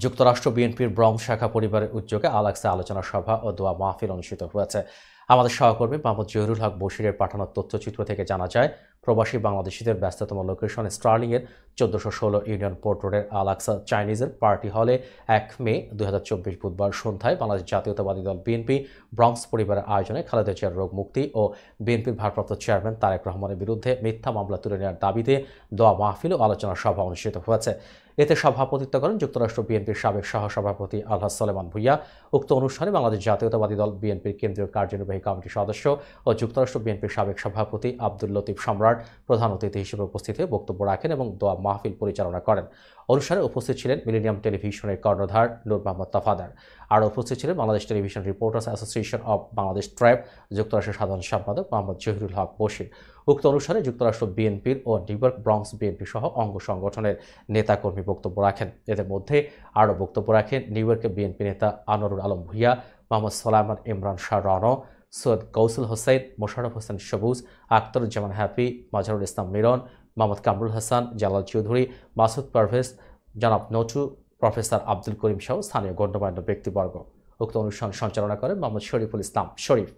যুক্তরাষ্ট্র বিএনপির ব্রম শাখা পরিবারের উদ্যোগে আলাক্সা আলোচনা সভা ও দোয়া মাহফিল অনুষ্ঠিত হয়েছে। আমাদের সহকর্মী মোহাম্মদ জহিরুল হক বশিরের পাঠানো তথ্যচিত্র থেকে জানা যায়, প্রবাসী বাংলাদেশিদের ব্যস্ততম লোকেশন স্টার্লিংয়ের 1416 ইউনিয়ন পোর্ট রোডের আলাক্সা চাইনিজের পার্টি হলে 1 মে 2024 বুধবার সন্ধ্যায় বাংলাদেশ জাতীয়তাবাদী দল বিএনপি ব্রঙ্কস পরিবারের আয়োজনে খালেদা জিয়ার রোগ মুক্তি ও বিএনপির ভারপ্রাপ্ত চেয়ারম্যান তারেক রহমানের বিরুদ্ধে মিথ্যা মামলা তুলে নেওয়ার দাবিতে দোয়া মাহফিল ও আলোচনা সভা অনুষ্ঠিত হয়েছে। এতে সভাপতিত্ব করেন যুক্তরাষ্ট্র বিএনপির সাবেক সহসভাপতি আলহাজ সলেমান ভূঁইয়া। উক্ত অনুষ্ঠানে বাংলাদেশ জাতীয়তাবাদী দল বিএনপির কেন্দ্রীয় কার্যনির্বাহী কমিটির সদস্য ও যুক্তরাষ্ট্র বিএনপির সাবেক সভাপতি আব্দুল লতিফ সম্রাট প্রধান অতিথি হিসেবে উপস্থিত হয়ে বক্তব্য রাখেন এবং দোয়া মাহফিল পরিচালনা করেন। অনুষ্ঠানে উপস্থিত ছিলেন মিলেনিয়াম টেলিভিশনের কর্ণধার নূর মোহাম্মদ তাফাদার। আরও উপস্থিত ছিলেন Bangladesh television reporters association of Bangladesh tribe যুক্তরাষ্ট্রের সাধারণ সম্পাদক মোহাম্মদ জহিরুল হক বশির। উক্ত অনুষ্ঠানে যুক্তরাষ্ট্র বিএনপির ও নিউইয়র্ক ব্রঙ্কস বিএনপি সহ অঙ্গ সংগঠনের নেতাকর্মী বক্তব্য রাখেন। এদের মধ্যে আরও বক্তব্য রাখেন নিউইয়র্কের বিএনপি নেতা আনোয়ারুল আলম ভূঁইয়া, মোহাম্মদ সোলাইমান ইমরান শাহ রণ, সৈয়দ গৌসুল হোসেন, মোশাররফ হোসেন সবুজ, আখতারুজ্জামান হ্যাপি, মাজহারুল ইসলাম মিলন, মোহাম্মদ কামরুল হাসান, জালাল চৌধুরী, মাসুদ পারভেজ, জনাব নটু, প্রফেসর আব্দুল করিম সহ স্থানীয় গণ্যমান্য ব্যক্তিবর্গ। উক্ত অনুষ্ঠান সঞ্চালনা করেন মোহাম্মদ শরীফুল ইসলাম শরীফ।